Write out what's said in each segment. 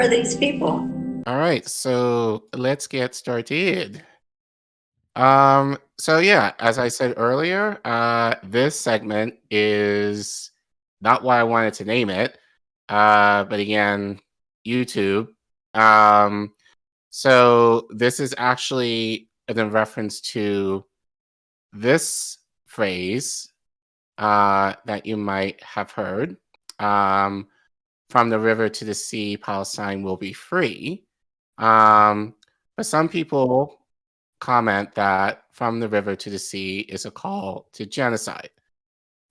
are these people? All right, so let's get started. So yeah, as I said earlier, this segment is not what I wanted to name it, but again, YouTube. Um, so this is actually in reference to this phrase that you might have heard. Um, from the river to the sea, Palestine will be free. Um, but some people comment that from the river to the sea is a call to genocide.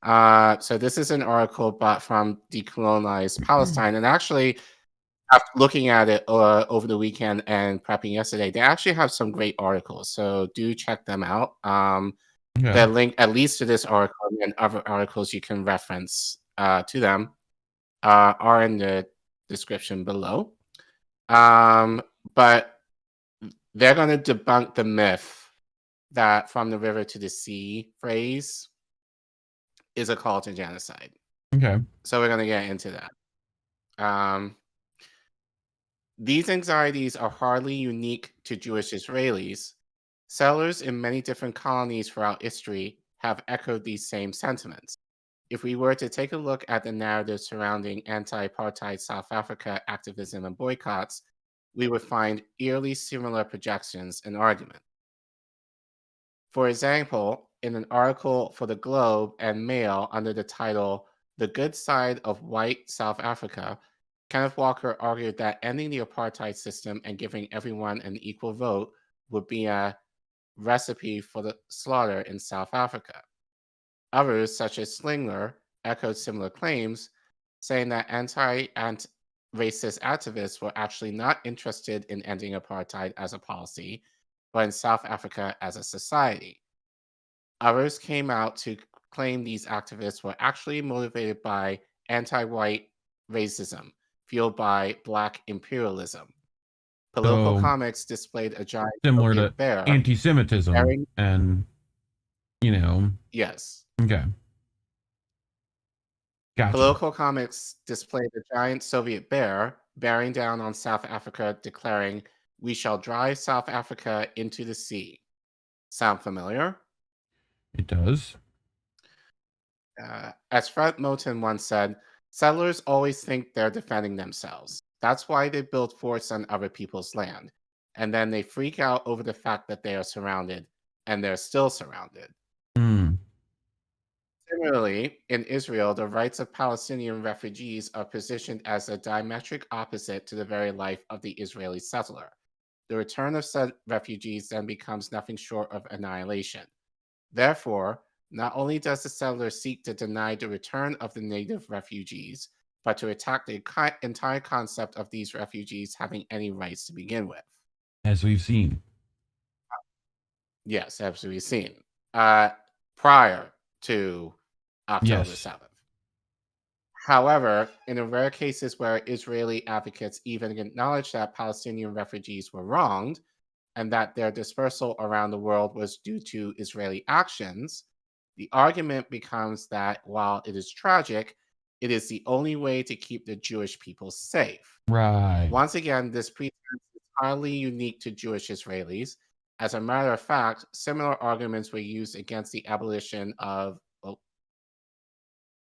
So this is an article bought from Decolonized Palestine, and actually, after looking at it over the weekend and prepping yesterday, they actually have some great articles. So do check them out. Okay. The link, at least to this article and other articles you can reference to them, are in the description below. But they're going to debunk the myth that from the river to the sea phrase is a call to genocide. Okay. So we're going to get into that. These anxieties are hardly unique to Jewish Israelis. Settlers in many different colonies throughout history have echoed these same sentiments. If we were to take a look at the narrative surrounding anti-apartheid South Africa activism and boycotts, we would find eerily similar projections and arguments. For example, in an article for the Globe and Mail under the title The Good Side of White South Africa, Kenneth Walker argued that ending the apartheid system and giving everyone an equal vote would be a recipe for the slaughter in South Africa. Others, such as Slingler, echoed similar claims, saying that anti-racist activists were actually not interested in ending apartheid as a policy, but in South Africa as a society. Others came out to claim these activists were actually motivated by anti-white racism, fueled by Black imperialism. Political So comics displayed a giant similar to Soviet bear. anti-Semitism, and Yes. Okay. Gotcha. Political comics displayed a giant Soviet bear bearing down on South Africa, declaring, "We shall drive South Africa into the sea." Sound familiar? It does. As Fred Moten once said, settlers always think they're defending themselves. That's why they build forts on other people's land. And then they freak out over the fact that they are surrounded, and they're still surrounded. Mm. Similarly, in Israel, the rights of Palestinian refugees are positioned as a diametric opposite to the very life of the Israeli settler. The return of said refugees then becomes nothing short of annihilation. Therefore, not only does the settler seek to deny the return of the native refugees, but to attack the entire concept of these refugees having any rights to begin with. As we've seen. Yes, as we've seen. Prior to October 7th. However, in the rare cases where Israeli advocates even acknowledge that Palestinian refugees were wronged and that their dispersal around the world was due to Israeli actions, the argument becomes that while it is tragic, it is the only way to keep the Jewish people safe. Right. Once again, this pretense is hardly unique to Jewish Israelis. As a matter of fact, similar arguments were used against the abolition of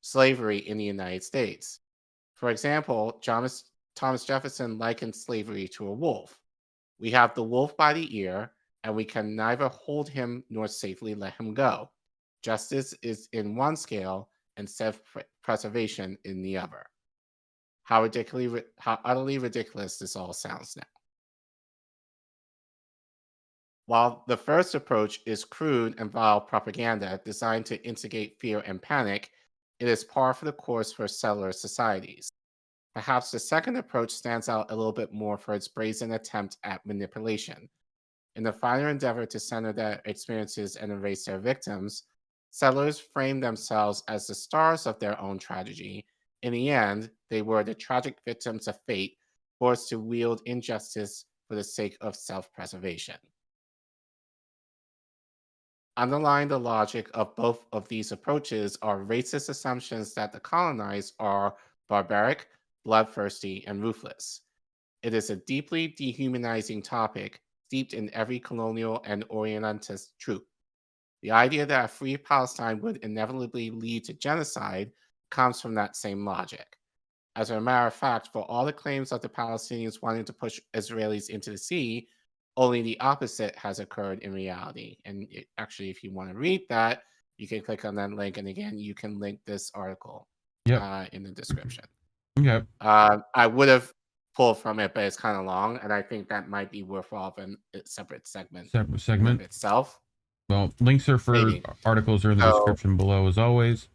slavery in the United States. For example, Thomas Jefferson likened slavery to a wolf. We have the wolf by the ear, and we can neither hold him nor safely let him go. Justice is in one scale and self-preservation in the other. How utterly ridiculous this all sounds now. While the first approach is crude and vile propaganda designed to instigate fear and panic, it is par for the course for settler societies. Perhaps the second approach stands out a little bit more for its brazen attempt at manipulation. In the final endeavor to center their experiences and erase their victims, settlers framed themselves as the stars of their own tragedy. In the end, they were the tragic victims of fate, forced to wield injustice for the sake of self-preservation. Underlying the logic of both of these approaches are racist assumptions that the colonized are barbaric, bloodthirsty, and ruthless. It is a deeply dehumanizing topic steeped in every colonial and Orientalist truth. The idea that a free Palestine would inevitably lead to genocide comes from that same logic. As a matter of fact, for all the claims of the Palestinians wanting to push Israelis into the sea, only the opposite has occurred in reality. And actually, if you want to read that, you can click on that link. And again, you can link this article Yep. in the description. Okay. I would have pulled from it, but it's kind of long. And I think that might be worthwhile in a separate segment Separate in segment. of itself. Well, links are for Maybe. articles are in the description below as always.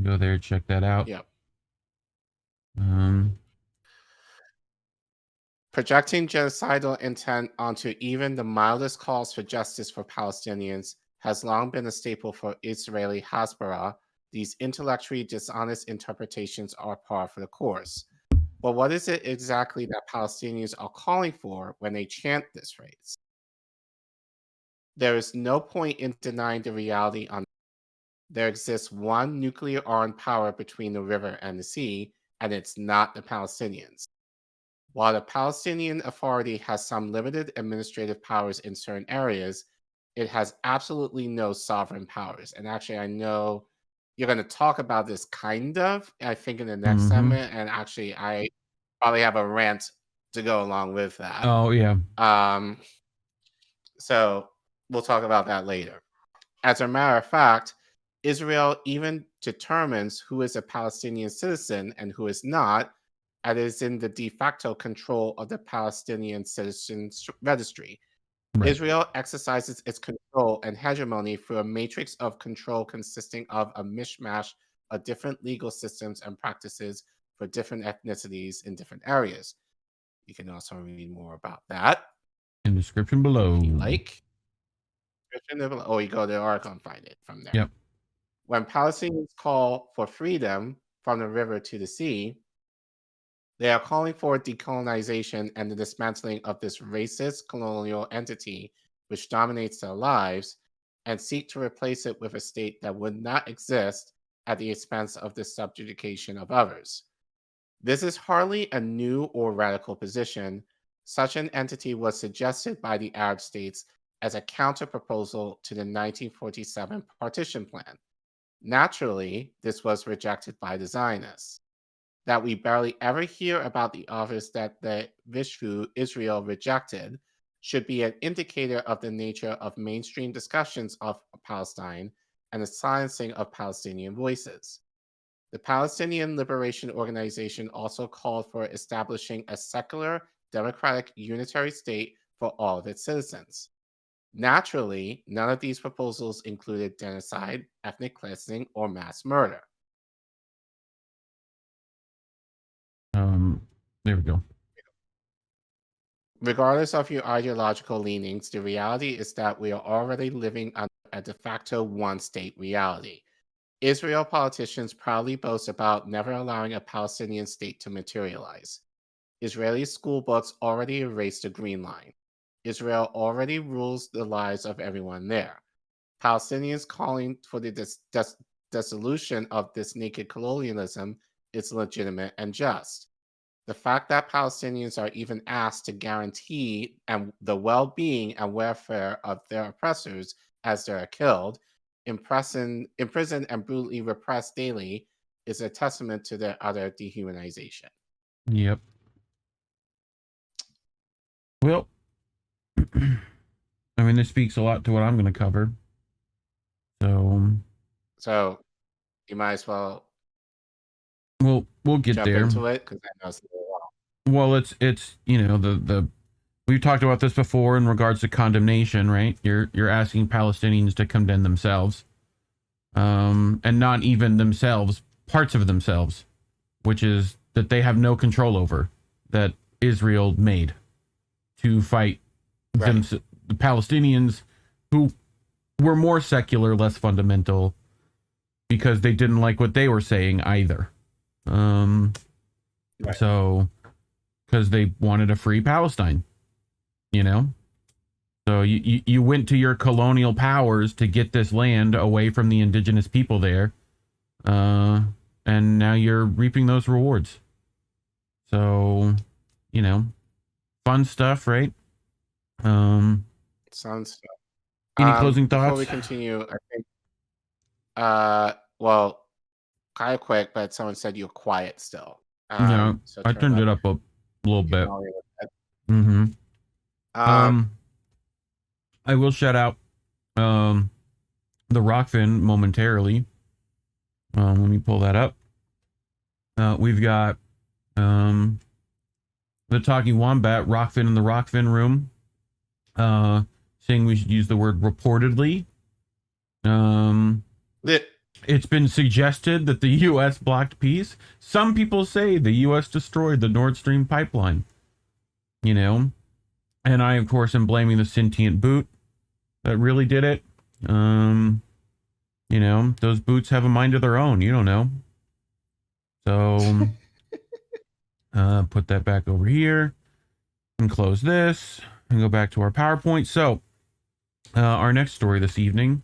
Go there, check that out. Yep. Projecting genocidal intent onto even the mildest calls for justice for Palestinians has long been a staple for Israeli Hasbara. These intellectually dishonest interpretations are par for the course. But what is it exactly that Palestinians are calling for when they chant this phrase? There is no point in denying the reality on there exists one nuclear armed power between the river and the sea, and it's not the Palestinians. While the Palestinian Authority has some limited administrative powers in certain areas, it has absolutely no sovereign powers. And actually, I know you're going to talk about this kind of, I think, in the next segment. And actually, I probably have a rant to go along with that. Oh, yeah. So we'll talk about that later. As a matter of fact, Israel even determines who is a Palestinian citizen and who is not, and is in the de facto control of the Palestinian Citizens Registry. Right. Israel exercises its control and hegemony through a matrix of control consisting of a mishmash of different legal systems and practices for different ethnicities in different areas. You can also read more about that in the description below. If you like. Or you go to the article and find it from there. Yep. When Palestinians call for freedom from the river to the sea, they are calling for decolonization and the dismantling of this racist colonial entity which dominates their lives and seek to replace it with a state that would not exist at the expense of the subjugation of others. This is hardly a new or radical position. Such an entity was suggested by the Arab states as a counterproposal to the 1947 partition plan. Naturally, this was rejected by the Zionists. That we barely ever hear about the offers that the Vishvu Israel rejected should be an indicator of the nature of mainstream discussions of Palestine and the silencing of Palestinian voices. The Palestinian Liberation Organization also called for establishing a secular, democratic, unitary state for all of its citizens. Naturally, none of these proposals included genocide, ethnic cleansing, or mass murder. There we go. Regardless of your ideological leanings, the reality is that we are already living under a de facto one-state reality. Israel politicians proudly boast about never allowing a Palestinian state to materialize. Israeli school books already erased the Green Line. Israel already rules the lives of everyone there. Palestinians calling for the dissolution of this naked colonialism is legitimate and just. The fact that Palestinians are even asked to guarantee the well-being and welfare of their oppressors as they are killed, imprisoned, and brutally repressed daily is a testament to their utter dehumanization. Yep. Well, I mean, this speaks a lot to what I'm going to cover. So you might as well. We'll get jump there. Into it because I know it's a little long. Well, it's you know we've talked about this before in regards to condemnation, right? You're asking Palestinians to condemn themselves, and not even themselves, parts of themselves, which is that they have no control over, that Israel made to fight the Palestinians who were more secular, less fundamental, because they didn't like what they were saying either. So, because they wanted a free Palestine, you know? So you went to your colonial powers to get this land away from the indigenous people there, and now you're reaping those rewards. So, you know, fun stuff, right? Sounds stuff. Any closing Before thoughts? we continue, I think, well, kind of quick, but someone said you're quiet still. Yeah, So I turn turned up it up a little your bit. volume a bit. Mm-hmm. Um, I will shout out the Rockfin momentarily. Let me pull that up. We've got the Talking Wombat, Rockfin in the Rockfin room, saying we should use the word reportedly. It's been suggested that the U.S. blocked peace. Some people say the U.S. destroyed the Nord Stream pipeline. You know, and I, of course, am blaming the sentient boot that really did it. You know, those boots have a mind of their own. You don't know. So, put that back over here and close this and go back to our PowerPoint. So, our next story this evening